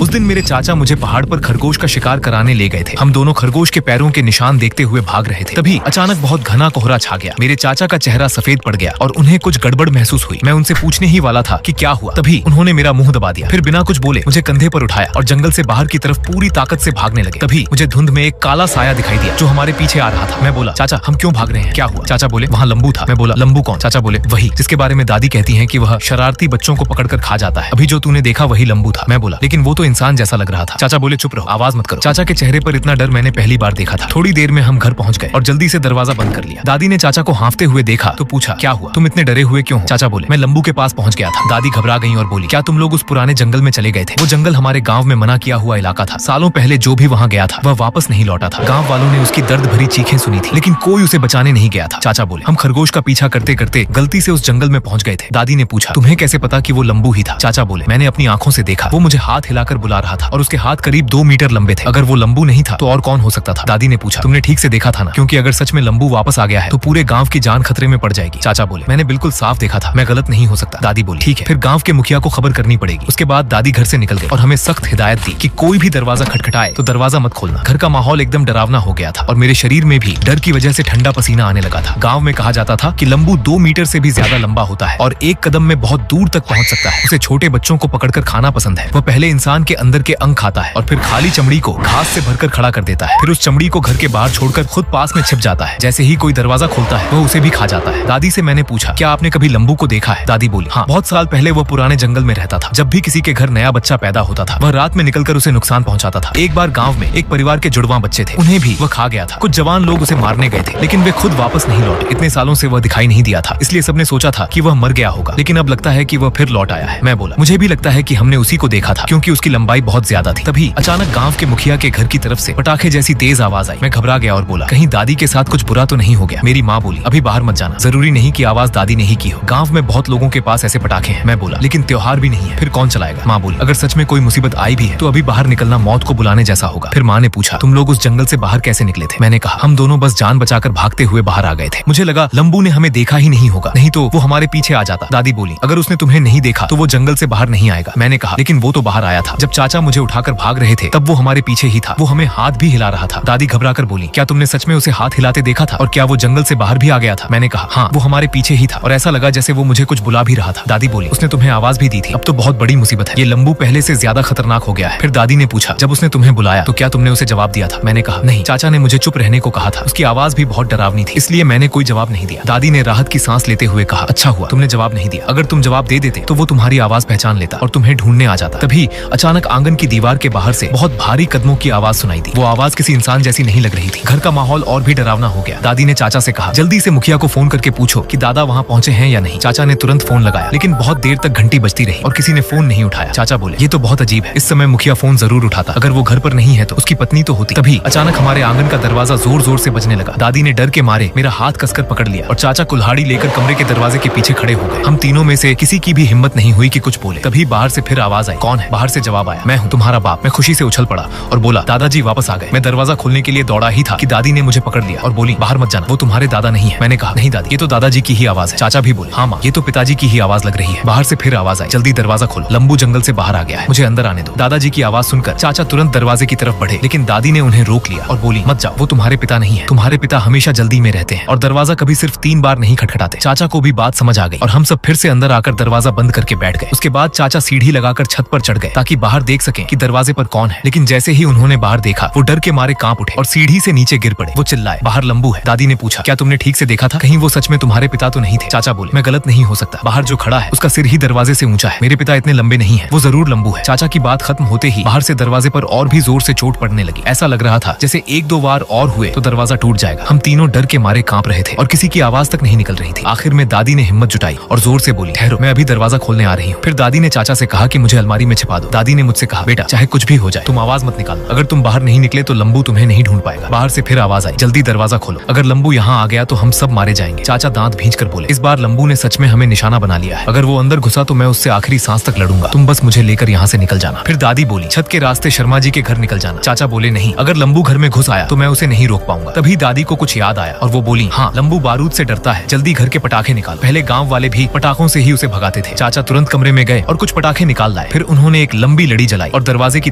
उस दिन मेरे चाचा मुझे पहाड़ पर खरगोश का शिकार कराने ले गए थे। हम दोनों खरगोश के पैरों के निशान देखते हुए भाग रहे थे। तभी अचानक बहुत घना कोहरा छा गया। मेरे चाचा का चेहरा सफेद पड़ गया और उन्हें कुछ गड़बड़ महसूस हुई। मैं उनसे पूछने ही वाला था कि क्या हुआ, तभी उन्होंने मेरा मुंह दबा दिया। फिर बिना कुछ बोले मुझे कंधे पर उठाया और जंगल से बाहर की तरफ पूरी ताकत से भागने लगे। तभी मुझे धुंध में एक काला साया दिखाई दिया जो हमारे पीछे आ रहा था। मैं बोला, चाचा हम क्यों भाग रहे हैं, क्या हुआ? चाचा बोले, वहाँ लंबू था। मैं बोला, लंबू कौन? चाचा बोले, वही जिसके बारे में दादी कहती है कि वह शरारती बच्चों को पकड़कर खा जाता है। अभी जो तूने देखा वही लंबू था। मैं बोला, लेकिन वो तो इंसान जैसा लग रहा था। चाचा बोले, चुप रहो, आवाज मत करो। चाचा के चेहरे पर इतना डर मैंने पहली बार देखा था। थोड़ी देर में हम घर पहुंच गए और जल्दी से दरवाजा बंद कर लिया। दादी ने चाचा को हांफते हुए देखा तो पूछा, क्या हुआ, तुम इतने डरे हुए क्यों? चाचा बोले, मैं लंबू के पास पहुंच गया था। दादी घबरा गई और बोली, क्या तुम लोग उस पुराने जंगल में चले गए थे? वो जंगल हमारे गाँव में मना किया हुआ इलाका था। सालों पहले जो भी वहाँ गया था वह वापस नहीं लौटा था। गाँव वालों ने उसकी दर्द भरी चीखें सुनी थी, लेकिन कोई उसे बचाने नहीं गया था। चाचा बोले, हम खरगोश का पीछा करते करते गलती से उस जंगल में पहुंच गए थे। दादी ने पूछा, तुम्हें कैसे पता कि वो लंबू ही था? चाचा बोले, मैंने अपनी आंखों से देखा। वो मुझे हाथ हिलाकर बुला रहा था और उसके हाथ करीब 2 मीटर लंबे थे। अगर वो लंबू नहीं था तो और कौन हो सकता था? दादी ने पूछा, तुमने ठीक से देखा था ना? क्योंकि अगर सच में लंबू वापस आ गया है तो पूरे गांव की जान खतरे में पड़ जाएगी। चाचा बोले, मैंने बिल्कुल साफ देखा था, मैं गलत नहीं हो सकता। दादी बोली, ठीक है, फिर गांव के मुखिया को खबर करनी पड़ेगी। उसके बाद दादी घर से निकल गई और हमें सख्त हिदायत दी कि कोई भी दरवाजा खटखटाए तो दरवाजा मत खोलना। घर का माहौल एकदम डरावना हो गया था और मेरे शरीर में भी डर की वजह से ठंडा पसीना आने लगा था। गाँव में कहा जाता था कि लंबू 2 मीटर से भी ज्यादा लंबा होता है और एक कदम में बहुत दूर तक पहुंच सकता है। उसे छोटे बच्चों को पकड़कर खाना पसंद है। वह पहले इंसान के अंदर के अंग खाता है और फिर खाली चमड़ी को घास से भरकर खड़ा कर देता है। फिर उस चमड़ी को घर के बाहर छोड़कर खुद पास में छिप जाता है। जैसे ही कोई दरवाजा खोलता है वह उसे भी खा जाता है। दादी से मैंने पूछा, क्या आपने कभी लंबू को देखा है? दादी बोली, हाँ, बहुत साल पहले वह पुराने जंगल में रहता था। जब भी किसी के घर नया बच्चा पैदा होता था वह रात में निकलकर उसे नुकसान पहुंचाता था। एक बार गाँव में एक परिवार के जुड़वा बच्चे थे, उन्हें भी वह खा गया था। कुछ जवान लोग उसे मारने गए थे लेकिन वे खुद वापस नहीं लौटे। इतने सालों से वह दिखाई नहीं दिया था, इसलिए सबने सोचा था कि वह मर गया होगा, लेकिन अब लगता है कि वह फिर लौट आया है। मैं बोला, मुझे भी लगता है कि हमने उसी को देखा था क्योंकि उसकी लंबाई बहुत ज्यादा थी। तभी अचानक गांव के मुखिया के घर की तरफ से पटाखे जैसी तेज आवाज आई। मैं घबरा गया और बोला, कहीं दादी के साथ कुछ बुरा तो नहीं हो गया? मेरी माँ बोली, अभी बाहर मत जाना, जरूरी नहीं कि आवाज दादी ने ही की हो। गाँव में बहुत लोगों के पास ऐसे पटाखे हैं। मैं बोला, लेकिन त्योहार भी नहीं है, फिर कौन चलाएगा? माँ बोली, अगर सच में कोई मुसीबत आई भी है तो अभी बाहर निकलना मौत को बुलाने जैसा होगा। फिर माँ ने पूछा, तुम लोग उस जंगल से बाहर कैसे निकले थे? मैंने कहा, हम दोनों बस जान बचाकर भागते हुए बाहर आ गए थे। मुझे लगा लंबू ने हमें देखा ही नहीं होगा, नहीं तो वो हमारे पीछे आ जाता। दादी बोली, अगर उसने तुम्हें नहीं देखा तो वो जंगल से बाहर नहीं आएगा। मैंने कहा, लेकिन वो तो बाहर आया था। जब चाचा मुझे उठाकर भाग रहे थे तब वो हमारे पीछे ही था, वो हमें हाथ भी हिला रहा था। दादी घबराकर बोली, क्या तुमने सच में उसे हाथ हिलाते देखा था? और क्या वो जंगल से बाहर भी आ गया था? मैंने कहा, हाँ, वो हमारे पीछे ही था और ऐसा लगा जैसे वो मुझे कुछ बुला भी रहा था। दादी बोली, उसने तुम्हें आवाज भी दी थी? अब तो बहुत बड़ी मुसीबत है, ये लंबू पहले से ज्यादा खतरनाक हो गया है। फिर दादी ने पूछा, जब उसने तुम्हें बुलाया तो क्या तुमने उसे जवाब दिया था? मैंने कहा, नहीं, चाचा ने मुझे चुप रहने को कहा था। उसकी आवाज भी बहुत डरावनी थी, इसलिए मैंने कोई जवाब नहीं दिया। दादी ने राहत की सांस लेते हुए कहा, अच्छा हुआ तुमने जवाब नहीं दिया। अगर तुम जवाब दे देते तो वो तुम्हारी आवाज पहचान लेता और तुम्हें ढूंढने आ जाता। तभी अचानक आंगन की दीवार के बाहर से बहुत भारी कदमों की आवाज सुनाई दी। वो आवाज किसी इंसान जैसी नहीं लग रही थी। घर का माहौल और भी डरावना हो गया। दादी ने चाचा से कहा, जल्दी से मुखिया को फोन करके पूछो कि दादा वहाँ पहुँचे हैं या नहीं। चाचा ने तुरंत फोन लगाया, लेकिन बहुत देर तक घंटी बजती रही और किसी ने फोन नहीं उठाया। चाचा बोले, ये तो बहुत अजीब है, इस समय मुखिया फोन जरूर उठाता, अगर वो घर पर नहीं है तो उसकी पत्नी तो होती। तभी अचानक हमारे आंगन का दरवाजा जोर जोर से बजने लगा। दादी ने डर के मारे मेरा हाथ कसकर पकड़ लिया और चाचा कुल्हाड़ी लेकर कमरे के दरवाजे के पीछे खड़े हो गए। हम तीनों में से किसी की भी हिम्मत नहीं हुई कि कुछ बोले। तभी बाहर से फिर आवाज आई, कौन है? बाहर से जवाब आया, मैं हूँ, तुम्हारा बाप। मैं खुशी से उछल पड़ा और बोला, दादाजी वापस आ गए। मैं दरवाजा खोलने के लिए दौड़ा ही था कि दादी ने मुझे पकड़ लिया और बोली, बाहर मत जाना, वो तुम्हारे दादा नहीं है। मैंने कहा, नहीं दादी, ये तो दादाजी की ही आवाज है। चाचा भी बोले, हाँ माँ, ये तो पिताजी की ही आवाज लग रही है। बाहर से फिर आवाज आई, जल्दी दरवाजा खोलो, लंबू जंगल से बाहर आ गया है, मुझे अंदर आने दो। दादाजी की आवाज सुनकर चाचा तुरंत दरवाजे की तरफ बढ़े, लेकिन दादी ने उन्हें रोक लिया और बोली, मत जाओ, वो तुम्हारे पिता नहीं है। तुम्हारे पिता हमेशा जल्दी में रहते हैं और दरवाजा कभी सिर्फ 3 बार नहीं खटखटाते। चाचा को भी बात समझ आ गई और हम सब फिर से अंदर आकर दरवाजा बंद करके बैठ गए। उसके बाद चाचा सीढ़ी लगाकर छत पर चढ़ गए ताकि बाहर देख सकें कि दरवाजे पर कौन है। लेकिन जैसे ही उन्होंने बाहर देखा वो डर के मारे कांप उठे और सीढ़ी से नीचे गिर पड़े। वो चिल्लाए, बाहर लंबू है। दादी ने पूछा, क्या तुमने ठीक से देखा था? कहीं वो सच में तुम्हारे पिता तो नहीं थे? चाचा बोले, मैं गलत नहीं हो सकता, बाहर जो खड़ा है उसका सिर ही दरवाजे से ऊंचा है, मेरे पिता इतने लंबे नहीं है, वो जरूर लंबू है। चाचा की बात खत्म होते ही बाहर से दरवाजे पर और भी जोर से चोट पड़ने लगी। ऐसा लग रहा था जैसे 1-2 बार और हुए तो दरवाजा टूट जाएगा। हम तीनों डर के मारे कांप रहे थे और किसी की आवाज तक नहीं निकल रही थी। आखिर में दादी ने हिम्मत जुटाई और जोर से बोली, ठहरो, मैं अभी दरवाजा खोलने आ रही हूँ। फिर दादी ने चाचा से कहा कि मुझे अलमारी में छिपा दो। दादी ने मुझसे कहा, बेटा चाहे कुछ भी हो जाए तुम आवाज मत निकालो, अगर तुम बाहर नहीं निकले तो लंबू तुम्हें नहीं ढूंढ पाएगा। बाहर से फिर आवाज आई, जल्दी दरवाजा खोलो, अगर लंबू यहाँ आ गया तो हम सब मारे जाएंगे। चाचा दांत भींचकर बोले, इस बार लंबू ने सच में हमें निशाना बना लिया है, अगर वो अंदर घुसा तो मैं उससे आखिरी सांस तक लड़ूंगा, तुम बस मुझे लेकर यहाँ से निकल जाना। फिर दादी बोली, छत के रास्ते शर्मा जी के घर निकल जाना। चाचा बोले, नहीं, अगर लंबू घर में घुस आया तो मैं उसे नहीं रोक पाऊंगा। तभी दादी को कुछ याद आया और वो बोली, हाँ, लंबू बारूद से डरता है, जल्दी घर के पटाखे निकालो। पहले गाँव वाले भी पटाखों से ही उसे भगाते थे। चाचा तुरंत कमरे में गए और कुछ पटाखे निकाल लाए। फिर उन्होंने एक लंबी लड़ी जलाई और दरवाजे की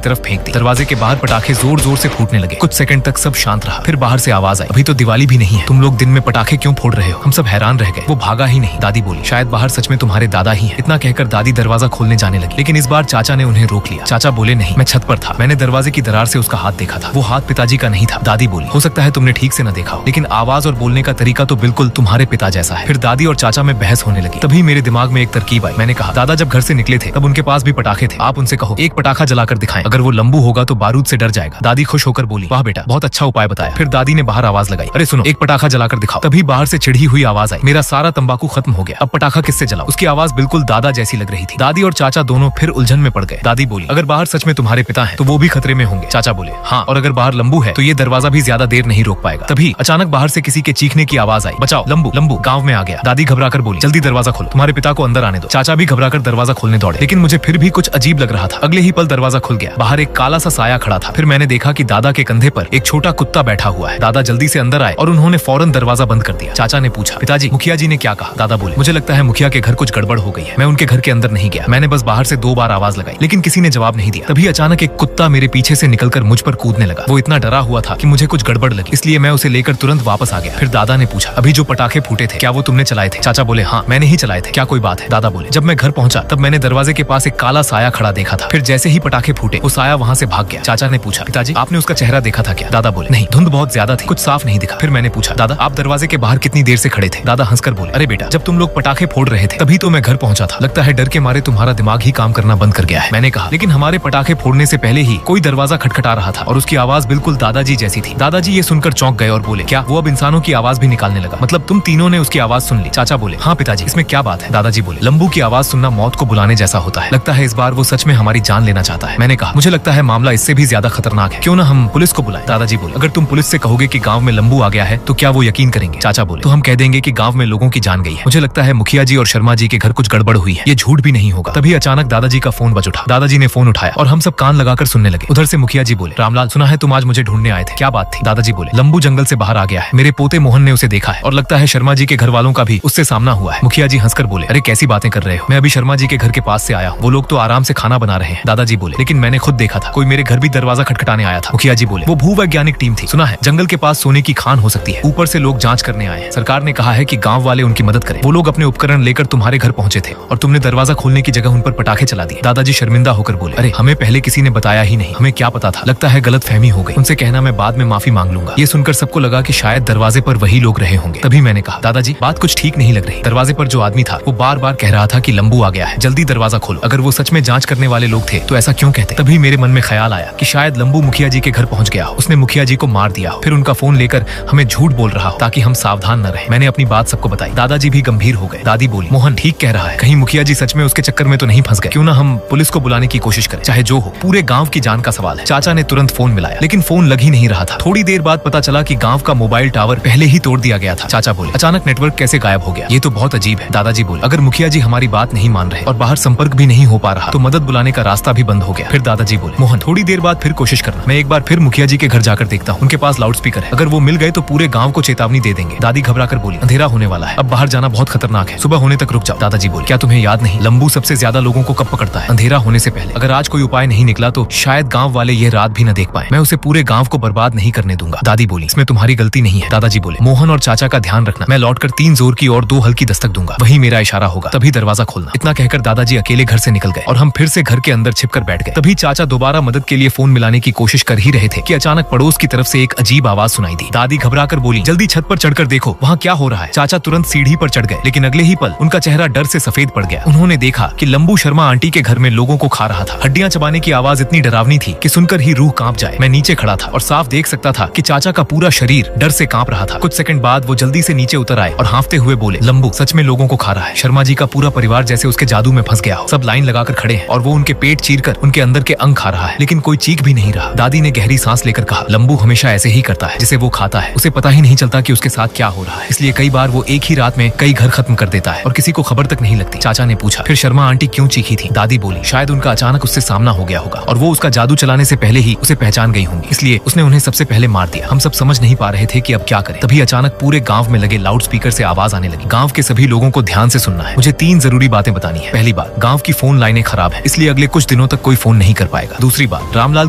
तरफ फेंक दी। दरवाजे के बाहर पटाखे जोर जोर से फूटने लगे। कुछ सेकंड तक सब शांत रहा। फिर बाहर से आवाज आई, अभी तो दिवाली भी नहीं है, तुम लोग दिन में पटाखे क्यों फोड़ रहे हो? हम सब हैरान रह गए। वो भागा ही नहीं। दादी बोली, शायद बाहर सच में तुम्हारे दादा ही है। इतना कहकर दादी दरवाजा खोलने जाने लगी, लेकिन इस बार चाचा ने उन्हें रोक लिया। चाचा बोले, नहीं, मैं छत पर था, मैंने दरवाजे की दरार से उसका हाथ देखा था। वो हाथ पिताजी का नहीं था। दादी बोली, हो सकता है तुमने ठीक से न देखा हो, लेकिन आवाज और बोलने का तरीका तो बिल्कुल तुम्हारे पिता जैसा है। फिर दादी और चाचा में बहस होने लगी। तभी मेरे दिमाग में एक तरकीब आई। मैंने कहा, दादा जब घर से निकले थे तब उनके पास भी पटाखे थे, आप उनसे कहो एक पटाखा जलाकर दिखाएं, अगर वो लंबू होगा तो बारूद से डर जाएगा। दादी खुश होकर बोली, वाह बेटा, बहुत अच्छा उपाय बताया। फिर दादी ने बाहर आवाज लगाई, अरे सुनो, एक पटाखा जलाकर दिखाओ। तभी बाहर से चिढ़ी हुई आवाज आई, मेरा सारा तंबाकू खत्म हो गया, अब पटाखा किससे जलाऊं? उसकी आवाज बिल्कुल दादा जैसी लग रही थी। दादी और चाचा दोनों फिर उलझन में पड़ गए। दादी बोली, अगर बाहर सच में तुम्हारे पिता हैं तो वो भी खतरे में होंगे। चाचा बोले, हाँ, और अगर बाहर लंबू है तो ये दरवाजा भी ज्यादा देर नहीं रोक पाएगा। तभी अचानक बाहर से किसी के चीखने की आवाज आई, बचाओ, लंबू लंबू गांव में आ गया। दादी घबराकर बोली, जल्दी दरवाजा खोलो, तुम्हारे पिता को अंदर आने दो। चाचा भी घबराकर दरवाजा खोलने दौड़े, लेकिन मुझे फिर भी कुछ अजीब लग रहा था। अगले ही पल दरवाजा खुल गया। बाहर एक काला सा साया खड़ा था। फिर मैंने देखा कि दादा के कंधे पर एक छोटा कुत्ता बैठा हुआ है। दादा जल्दी से अंदर आए और उन्होंने फौरन दरवाजा बंद कर दिया। चाचा ने पूछा, पिताजी, मुखिया जी ने क्या कहा? दादा बोले, मुझे लगता है मुखिया के घर कुछ गड़बड़ हो गई है। मैं उनके घर के अंदर नहीं गया, मैंने बस बाहर से 2 बार आवाज लगाई, लेकिन किसी ने जवाब नहीं दिया। तभी अचानक एक कुत्ता मेरे पीछे से निकलकर मुझ पर कूदने लगा। वो इतना डरा हुआ था कि मुझे कुछ गड़बड़ लगी, इसलिए मैं उसे लेकर तुरंत वापस आ गया। फिर दादा ने पूछा, अभी जो पटाखे फूटे थे क्या वो तुमने चलाए थे? चाचा बोले, हाँ, मैंने ही चलाए थे, क्या कोई बात है? दादा बोले, जब मैं घर पहुंचा तब मैंने दरवाजे के पास एक काला साया खड़ा देखा था। फिर जैसे ही पटाखे फूटे वो साया वहाँ से भाग गया। चाचा ने पूछा, पिताजी, आपने उसका चेहरा देखा था क्या? दादा बोले, नहीं, धुंध बहुत ज्यादा थी, कुछ साफ नहीं दिखा। फिर मैंने पूछा, दादा, आप दरवाजे के बाहर कितनी देर से खड़े थे? दादा हंसकर बोले, अरे बेटा, जब तुम लोग पटाखे फोड़ रहे थे तभी तो मैं घर पहुंचा था, लगता है डर के मारे तुम्हारा दिमाग ही काम करना बंद कर गया है। मैंने कहा, लेकिन हमारे पटाखे फोड़ने से पहले ही कोई दरवाजा खटखटा रहा था और उसकी आवाज बिल्कुल दादाजी जैसी थी। दादाजी ये सुनकर चौंक गए और बोले, क्या वो अब इंसानों की आवाज भी निकालने लगा? मतलब तुम तीनों ने उसकी आवाज सुन ली? चाचा बोले, हाँ पिताजी, इसमें क्या बात है? दादाजी बोले, लंबू की आवाज सुनना मौत को बुलाने जैसा होता है, लगता है इस बार वो सच में हमारी जान लेना चाहता है। मैंने कहा, मुझे लगता है मामला इससे भी ज्यादा खतरनाक है, क्यों ना हम पुलिस को बुलाएं? दादाजी बोले, अगर तुम पुलिस से कहोगे कि गांव में लंबू आ गया है तो क्या वो यकीन करेंगे? चाचा बोले, तो हम कह देंगे कि गांव में लोगों की जान गई है, मुझे लगता है मुखिया जी और शर्मा जी के घर कुछ गड़बड़ हुई है, ये झूठ भी नहीं होगा। तभी अचानक दादाजी का फोन बज उठा। दादाजी ने फोन उठाया और हम सब कान लगाकर सुनने लगे। उधर से मुखिया जी बोले, रामलाल, सुना है तुम आज मुझे ढूंढने आए थे, क्या बात थी? दादाजी बोले, लंबू जंगल से बाहर आ गया है, मेरे पोते मोहन ने उसे देखा है और लगता है शर्मा जी के घर वालों का भी उससे सामना हुआ है। मुखिया जी हंसकर बोले, अरे कैसी बातें कर रहे हो, मैं अभी शर्मा जी के घर के पास से आया हूँ, वो लोग तो आराम से खाना बना रहे हैं। दादाजी बोले, लेकिन मैंने खुद देखा था, कोई मेरे घर भी दरवाजा खटखटाने आया था। मुखिया जी बोले, वो भूवैज्ञानिक टीम थी, सुना है जंगल के पास सोने की खान हो सकती है, ऊपर से लोग जांच करने आए हैं, सरकार ने कहा है कि गांव वाले उनकी मदद करें। वो लोग अपने उपकरण लेकर तुम्हारे घर पहुंचे थे और तुमने दरवाजा खोलने की जगह उन पर पटाखे चला दिए। दादाजी शर्मिंदा होकर बोले, अरे हमें पहले किसी ने बताया ही नहीं, हमें क्या पता था, लगता है गलतफहमी हो गई, उनसे कहना मैं बाद में माफी मांग लूंगा। ये सुनकर सबको लगा कि शायद दरवाजे पर वही लोग रहे होंगे। तभी मैंने कहा, दादाजी, बात कुछ ठीक नहीं लग रही, दरवाजे पर जो आदमी था वो बार बार कह रहा था कि लंबू आ गया है, जल्दी दरवाजा खोलो। अगर वो सच में जांच करने वाले लोग थे तो ऐसा क्यों कहते? तभी मेरे मन में ख्याल आया कि शायद लंबू मुखिया जी के घर पहुंच गया हो, उसने मुखिया जी को मार दिया हो, फिर उनका फोन लेकर हमें झूठ बोल रहा हो ताकि हम सावधान न रहे। मैंने अपनी बात सबको बताई। दादाजी भी गंभीर हो गए। दादी बोली, मोहन ठीक कह रहा है, कहीं मुखिया जी सच में उसके चक्कर में तो नहीं फंस गए, क्यों ना हम पुलिस को बुलाने की कोशिश करें, चाहे जो हो, पूरे गांव की जान का सवाल है। चाचा ने तुरंत फोन मिलाया, लेकिन फोन लग ही नहीं रहा था। थोड़ी देर बाद पता चला कि गांव का मोबाइल टावर पहले ही तोड़ दिया गया था। चाचा बोले, अचानक नेटवर्क कैसे गायब हो गया, ये तो बहुत अजीब है। दादाजी बोले, अगर मुखिया जी हमारी बात नहीं मान रहे और बाहर संपर्क भी नहीं हो पा रहा तो मदद बुलाने का रास्ता भी बंद हो गया। फिर दादाजी बोले, मोहन थोड़ी देर बाद फिर कोशिश करना, मैं एक बार फिर मुखिया जी के घर जाकर देखता हूँ, उनके पास लाउड स्पीकर है, अगर वो मिल गए तो पूरे गांव को चेतावनी दे देंगे। दादी घबराकर बोली, अंधेरा होने वाला है, अब बाहर जाना बहुत खतरनाक है, सुबह होने तक रुक जाओ। दादाजी बोले, क्या तुम्हें याद नहीं, लंबू सबसे ज्यादा लोगों को कब पकड़ता है? अंधेरा होने से पहले। अगर आज कोई उपाय नहीं निकला तो शायद गांव वाले ये रात भी न देख पाए, मैं उसे पूरे गांव को बर्बाद नहीं करने दूंगा। दादी बोली, इसमें तुम्हारी गलती नहीं है। दादाजी बोले, मोहन और चाचा का ध्यान रखना, मैं लौटकर 3 जोर की और 2 हल्की दस्तक दूंगा, वही मेरा इशारा होगा, तभी दरवाजा खोलना। इतना कहकर दादाजी अकेले घर से निकल गए और हम फिर से घर के अंदर छिपकर बैठ गए। तभी चाचा दोबारा मदद के लिए फोन मिलाने की कोशिश कर ही रहे थे कि अचानक पड़ोस की तरफ से एक अजीब आवाज सुनाई दी। दादी घबराकर बोली, जल्दी छत पर चढ़कर देखो वहाँ क्या हो रहा है। चाचा तुरंत सीढ़ी पर चढ़ गए, लेकिन अगले ही पल उनका चेहरा डर से सफेद पड़ गया। उन्होंने देखा कि लंबू शर्मा आंटी के घर में लोगों को खा रहा था। हड्डियां चबाने की आवाज इतनी डरावनी थी कि सुनकर ही रूह कांप जाए। मैं नीचे खड़ा था और साफ देख सकता था कि चाचा का पूरा शरीर डर से कांप रहा था। कुछ सेकंड बाद वो जल्दी से नीचे उतर आए और हांफते हुए बोले, लंबू सच में लोगों को खा रहा है, शर्मा जी का पूरा परिवार जैसे उसके जादू में फंस गया हो, सब लाइन लगाकर खड़े हैं और वो उनके पेट चीरकर उनके अंदर के अंग खा रहा है, लेकिन कोई चीख भी नहीं रहा। दादी ने गहरी सांस लेकर कहा, लंबू हमेशा ऐसे ही करता है, जिसे वो खाता है उसे पता ही नहीं चलता कि उसके साथ क्या हो रहा है, इसलिए कई बार वो एक ही रात में कई घर खत्म कर देता है और किसी को खबर तक नहीं लगती। चाचा ने पूछा, फिर शर्मा आंटी क्यों चीखी थी? दादी बोली, शायद उनका अचानक उससे सामना हो गया होगा और वो उसका जादू चलाने से पहले ही उसे पहचान गई होंगी, इसलिए उसने उन्हें सबसे पहले मार दिया। हम सब समझ नहीं पा रहे थे कि अब क्या करें। तभी अचानक पूरे गांव में लगे लाउड स्पीकर से आवाज आने लगी, गांव के सभी लोगों को ध्यान से सुनना है, मुझे 3 जरूरी बातें बतानी है। पहली बात, गांव की फोन लाइनें खराब है, इसलिए अगले कुछ कुछ दिनों तक कोई फोन नहीं कर पाएगा। दूसरी बात, रामलाल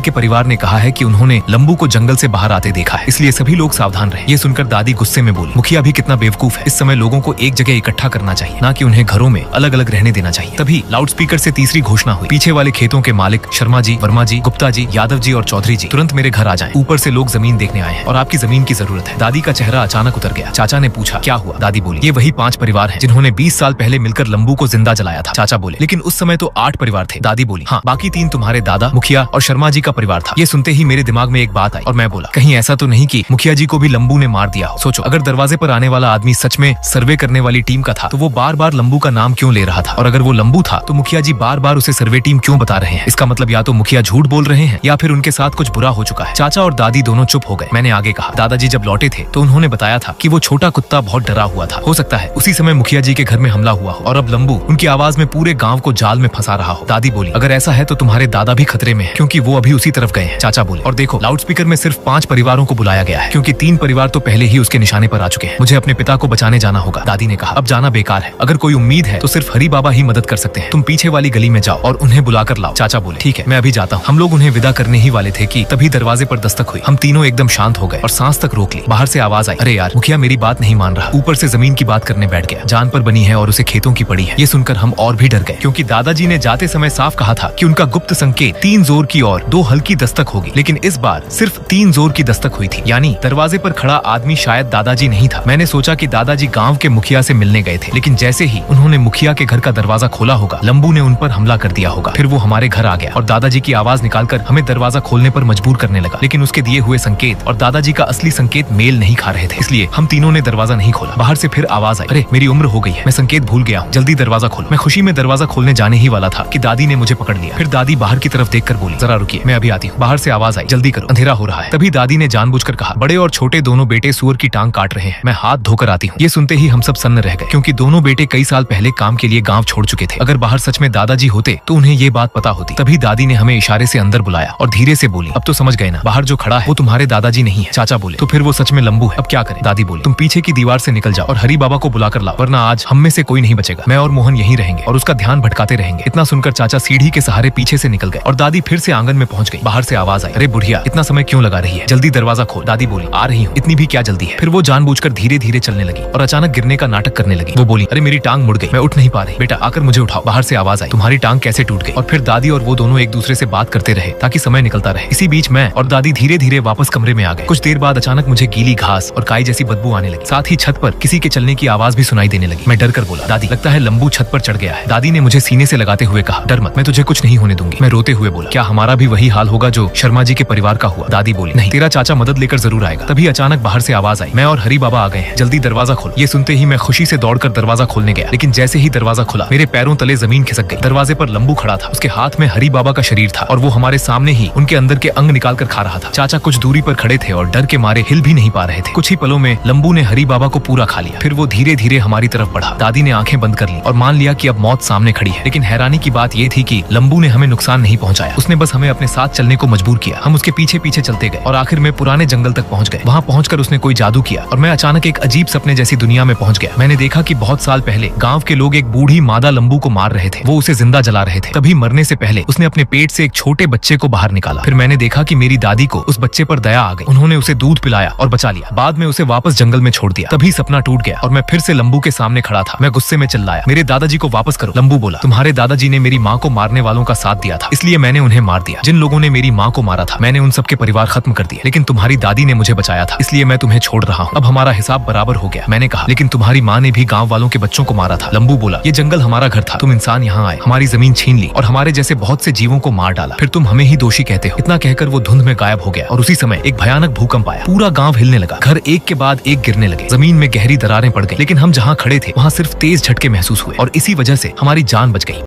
के परिवार ने कहा है कि उन्होंने लंबू को जंगल से बाहर आते देखा है, इसलिए सभी लोग सावधान रहे। ये सुनकर दादी गुस्से में बोली, मुखिया भी कितना बेवकूफ है। इस समय लोगों को एक जगह इकट्ठा करना चाहिए, ना कि उन्हें घरों में अलग अलग रहने देना चाहिए। तभी लाउडस्पीकर से तीसरी घोषणा हुई, पीछे वाले खेतों के मालिक शर्मा जी, वर्मा जी, गुप्ता जी, यादव जी और चौधरी जी तुरंत मेरे घर आ जाएं। ऊपर से लोग जमीन देखने आए हैं और आपकी जमीन की जरूरत है। दादी का चेहरा अचानक उतर गया। चाचा ने पूछा, क्या हुआ? दादी बोली, ये वही 5 परिवार हैं जिन्होंने 20 साल पहले मिलकर लंबू को जिंदा जलाया था। चाचा बोले, लेकिन उस समय तो 8 परिवार थे। दादी बोली, हाँ, बाकी 3 तुम्हारे दादा, मुखिया और शर्मा जी का परिवार था। ये सुनते ही मेरे दिमाग में एक बात आई और मैं बोला, कहीं ऐसा तो नहीं कि मुखिया जी को भी लंबू ने मार दिया हो। सोचो, अगर दरवाजे पर आने वाला आदमी सच में सर्वे करने वाली टीम का था तो वो बार बार लंबू का नाम क्यों ले रहा था? और अगर वो लंबू था तो मुखिया जी बार बार उसे सर्वे टीम क्यों बता रहे हैं? इसका मतलब या तो मुखिया झूठ बोल रहे हैं या फिर उनके साथ कुछ बुरा हो चुका है। चाचा और दादी दोनों चुप हो गए। मैंने आगे कहा, दादाजी जब लौटे थे तो उन्होंने बताया था कि वो छोटा कुत्ता बहुत डरा हुआ था। हो सकता है उसी समय मुखिया जी के घर में हमला हुआ हो और अब लंबू उनकी आवाज में पूरे गांव को जाल में फंसा रहा हो। दादी बोली, अगर ऐसा है तो तुम्हारे दादा भी खतरे में हैं, क्योंकि वो अभी उसी तरफ गए हैं। चाचा बोले, और देखो, लाउडस्पीकर में सिर्फ 5 परिवारों को बुलाया गया है, क्योंकि 3 परिवार तो पहले ही उसके निशाने पर आ चुके हैं। मुझे अपने पिता को बचाने जाना होगा। दादी ने कहा, अब जाना बेकार है। अगर कोई उम्मीद है तो सिर्फ हरी बाबा ही मदद कर सकते हैं। तुम पीछे वाली गली में जाओ और उन्हें बुलाकर लाओ। चाचा बोले, ठीक है, मैं अभी जाता हूँ। हम लोग उन्हें विदा करने ही वाले थे कि तभी दरवाजे पर दस्तक हुई। हम तीनों एकदम शांत हो गए और सांस तक रोक ली। बाहर से आवाज आई, अरे यार, मुखिया मेरी बात नहीं मान रहा। ऊपर से जमीन की बात करने बैठ गया। जान पर बनी है और उसे खेतों की पड़ी है। ये सुनकर हम और भी डर गए, क्योंकि दादाजी ने जाते समय साफ कहा था कि उनका गुप्त संकेत 3 जोर की और 2 हल्की दस्तक होगी, लेकिन इस बार सिर्फ 3 जोर की दस्तक हुई थी। यानी दरवाजे पर खड़ा आदमी शायद दादाजी नहीं था। मैंने सोचा कि दादाजी गांव के मुखिया से मिलने गए थे, लेकिन जैसे ही उन्होंने मुखिया के घर का दरवाजा खोला होगा, लंबू ने उन पर हमला कर दिया होगा। फिर वो हमारे घर आ गया और दादाजी की आवाज निकालकर हमें दरवाजा खोलने पर मजबूर करने लगा, लेकिन उसके दिए हुए संकेत और दादाजी का असली संकेत मेल नहीं खा रहे थे। इसलिए हम तीनों ने दरवाजा नहीं खोला। बाहर से फिर आवाज आई, अरे मेरी उम्र हो गई है, मैं संकेत भूल गया हूँ, जल्दी दरवाजा खोलो। मैं खुशी में दरवाजा खोलने जाने ही वाला था कि दादी ने मुझे पकड़ लिया। फिर दादी बाहर की तरफ देखकर बोली, जरा रुकिए, मैं अभी आती हूँ। बाहर से आवाज आई, जल्दी करो, अंधेरा हो रहा है। तभी दादी ने जानबूझकर कहा, बड़े और छोटे दोनों बेटे सुअर की टांग काट रहे हैं, मैं हाथ धोकर आती हूँ। ये सुनते ही हम सब सन्न रह गए, क्योंकि दोनों बेटे कई साल पहले काम के लिए गांव छोड़ चुके थे। अगर बाहर सच में दादाजी होते तो उन्हें ये बात पता होती। तभी दादी ने हमें इशारे से अंदर बुलाया और धीरे से बोली, अब तो समझ गए ना, बाहर जो खड़ा है वो तुम्हारे दादाजी नहीं है। चाचा बोले, तो फिर वो सच में लंबू है, अब क्या करें? दादी बोली, तुम पीछे की दीवार से निकल जाओ और हरी बाबा को बुलाकर लाओ, वरना आज हम में से कोई नहीं बचेगा। मैं और मोहन यहीं रहेंगे और उसका ध्यान भटकाते रहेंगे। इतना सुनकर चाचा सीढ़ी के सहारे पीछे से निकल गए और दादी फिर से आंगन में पहुंच गई। बाहर से आवाज आई, अरे बुढ़िया, इतना समय क्यों लगा रही है, जल्दी दरवाजा खोल। दादी बोली, आ रही हूँ, इतनी भी क्या जल्दी है। फिर वो जानबूझकर धीरे धीरे चलने लगी और अचानक गिरने का नाटक करने लगी। वो बोली, अरे मेरी टांग मुड़ गई, मैं उठ नहीं पा रही, बेटा आकर मुझे उठाओ। बाहर से आवाज आई, तुम्हारी टांग कैसे टूट गई? और फिर दादी और वो दोनों एक दूसरे से बात करते रहे ताकि समय निकलता रहे। इसी बीच मैं और दादी धीरे धीरे वापस कमरे में आ गए। कुछ देर बाद अचानक मुझे गीली घास और काई जैसी बदबू आने लगी। साथ ही छत पर किसी के चलने की आवाज भी सुनाई देने लगी। मैं डर कर बोला, दादी, लगता है लंबू छत पर चढ़ गया है। दादी ने मुझे सीने से लगाते हुए कहा, डर मत, मैं तुझे कुछ नहीं होने दूंगी। मैं रोते हुए बोला, क्या हमारा भी वही हाल होगा जो शर्मा जी के परिवार का हुआ? दादी बोली, नहीं, तेरा चाचा मदद लेकर जरूर आएगा। तभी अचानक बाहर से आवाज आई, मैं और हरी बाबा आ गए हैं, जल्दी दरवाजा खोलो। ये सुनते ही मैं खुशी से दौड़कर दरवाजा खोलने गया, लेकिन जैसे ही दरवाजा खुला मेरे पैरों तले जमीन खिसक गई। दरवाजे पर लंबू खड़ा था, उसके हाथ में हरी बाबा का शरीर था और वो हमारे सामने ही उनके अंदर के अंग निकाल कर खा रहा था। चाचा कुछ दूरी पर खड़े थे और डर के मारे हिल भी नहीं पा रहे थे। कुछ ही पलों में लंबू ने हरी बाबा को पूरा खा लिया। फिर वो धीरे धीरे हमारी तरफ बढ़ा। दादी ने आंखें बंद कर ली और मान लिया कि अब मौत सामने खड़ी है। लेकिन हैरानी की बात ये थी कि लंबू ने हमें नुकसान नहीं पहुंचाया, उसने बस हमें अपने साथ चलने को मजबूर किया। हम उसके पीछे पीछे चलते गए और आखिर में पुराने जंगल तक पहुंच गए। वहां पहुंचकर उसने कोई जादू किया और मैं अचानक एक अजीब सपने जैसी दुनिया में पहुंच गया। मैंने देखा कि बहुत साल पहले गांव के लोग एक बूढ़ी मादा लंबू को मार रहे थे, वो उसे जिंदा जला रहे थे। तभी मरने से पहले उसने अपने पेट से एक छोटे बच्चे को बाहर निकाला। फिर मैंने देखा कि मेरी दादी को उस बच्चे पर दया आ गई, उन्होंने उसे दूध पिलाया और बचा लिया। बाद में उसे वापस जंगल में छोड़ दिया। तभी सपना टूट गया और मैं फिर से लंबू के सामने खड़ा था। मैं गुस्से में चिल्लाया, मेरे दादाजी को वापस करो। लंबू बोला, तुम्हारे दादाजी ने मेरी माँ को मारने वालों का साथ दिया था, इसलिए मैंने उन्हें मार दिया। जिन लोगों ने मेरी माँ को मारा था मैंने उन सबके परिवार खत्म कर दिए, लेकिन तुम्हारी दादी ने मुझे बचाया था, इसलिए मैं तुम्हें छोड़ रहा हूँ। अब हमारा हिसाब बराबर हो गया। मैंने कहा, लेकिन तुम्हारी माँ ने भी गाँव वालों के बच्चों को मारा था। लंबू बोला, ये जंगल हमारा घर था, तुम इंसान यहाँ आए, हमारी जमीन छीन ली और हमारे जैसे बहुत से जीवों को मार डाला, फिर तुम हमें ही दोषी कहते हो। इतना कहकर वो धुंध में गायब हो गया और उसी समय एक भयानक भूकंप आया। पूरा गांव हिलने लगा, घर एक के बाद एक गिरने लगे, जमीन में गहरी दरारें पड़ गई, लेकिन हम जहाँ खड़े थे वहाँ सिर्फ तेज झटके महसूस हुए और इसी वजह से हमारी जान बच गई।